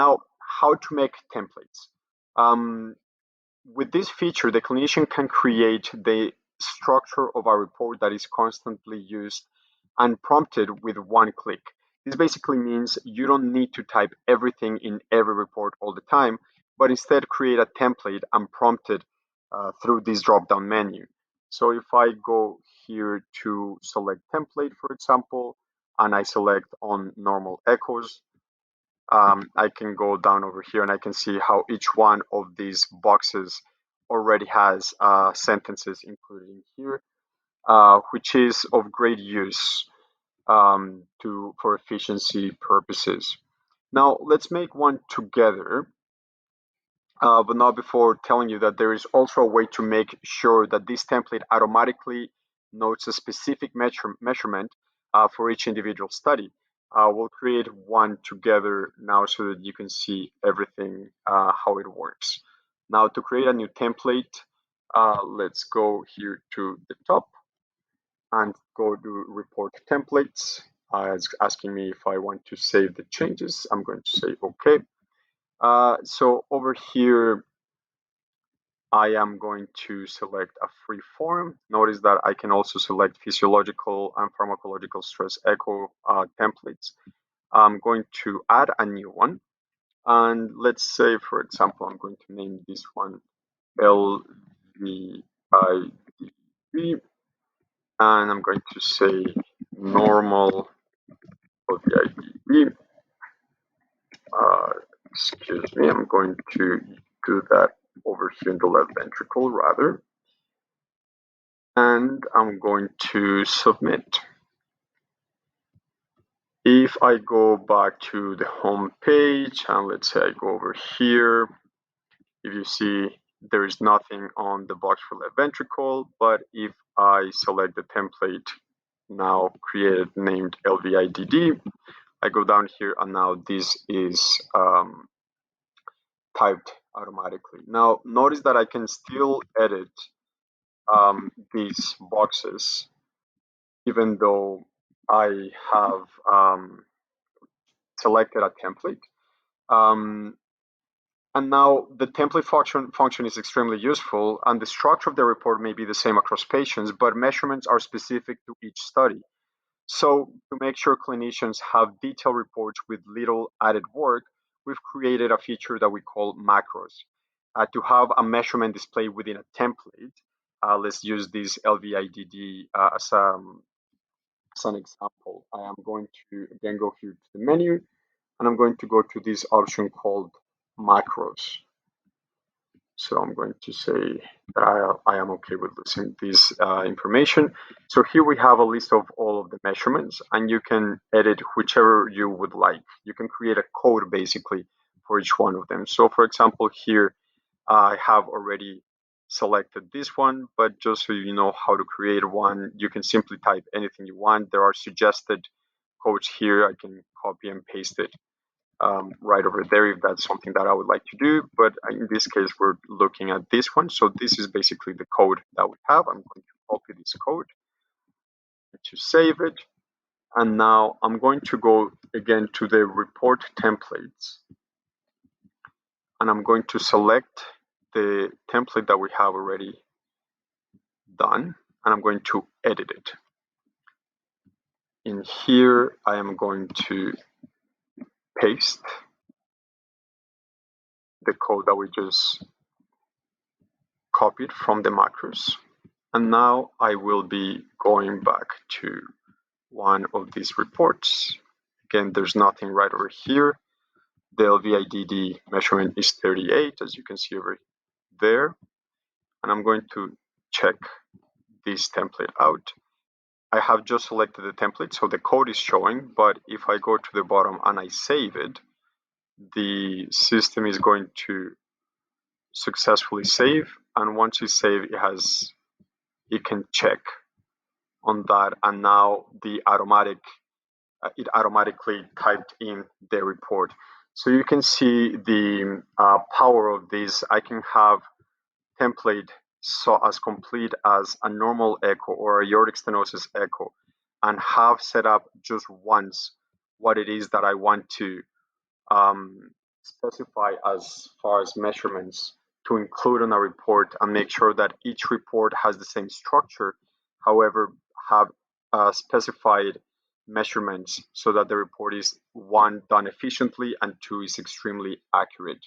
Now, how to make templates. With this feature, the clinician can create the structure of a report that is constantly used and prompted with one click. This basically means you don't need to type everything in every report all the time, but instead create a template and prompt it through this drop-down menu. So if I go here to select template, for example, and I select on normal echoes, I can go down over here and I can see how each one of these boxes already has sentences included in here, which is of great use for efficiency purposes. Now let's make one together, but not before telling you that there is also a way to make sure that this template automatically notes a specific measurement for each individual study. We'll create one together now so that you can see everything, how it works. Now to create a new template, let's go here to the top and go to report templates. It's asking me if I want to save the changes. I'm going to say okay. So over here, I am going to select a free form. Notice that I can also select physiological and pharmacological stress echo templates. I'm going to add a new one. And let's say, for example, I'm going to name this one LVIDB. And I'm going to say normal LVIDB. Excuse me, I'm going to do that over here in the left ventricle rather. And I'm going to submit. If I go back to the home page and let's say I go over here, if you see there is nothing on the box for left ventricle, but if I select the template now created named LVIDD, I go down here and now this is typed automatically. Now notice that I can still edit these boxes even though I have selected a template. And now the template function is extremely useful, and the structure of the report may be the same across patients, but measurements are specific to each study. So to make sure clinicians have detailed reports with little added work, we've created a feature that we call macros. To have a measurement display within a template, let's use this LVIDD as an example. I am going to again go here to the menu, and I'm going to go to this option called macros. So I'm going to say that I am okay with losing this information. So here we have a list of all of the measurements, and you can edit whichever you would like. You can create a code basically for each one of them. So for example, here I have already selected this one, but just so you know how to create one, you can simply type anything you want. There are suggested codes here. I can copy and paste it right over there if that's something that I would like to do. But in this case, we're looking at this one. So this is basically the code that we have. I'm going to copy this code to save it. And now I'm going to go again to the report templates. And I'm going to select the template that we have already done. And I'm going to edit it. In here, I am going to paste the code that we just copied from the macros. And now I will be going back to one of these reports. Again, there's nothing right over here. The LVIDD measurement is 38, as you can see over there. And I'm going to check this template out. I have just selected the template, so the code is showing, but if I go to the bottom and I save it, the system is going to successfully save. And once you save, it can check on that, and now it automatically typed in the report. So you can see the power of this. I can have template as complete as a normal echo or a aortic stenosis echo, and have set up just once what it is that I want to specify as far as measurements to include on a report and make sure that each report has the same structure, however, have specified measurements so that the report is one, done efficiently, and two, is extremely accurate.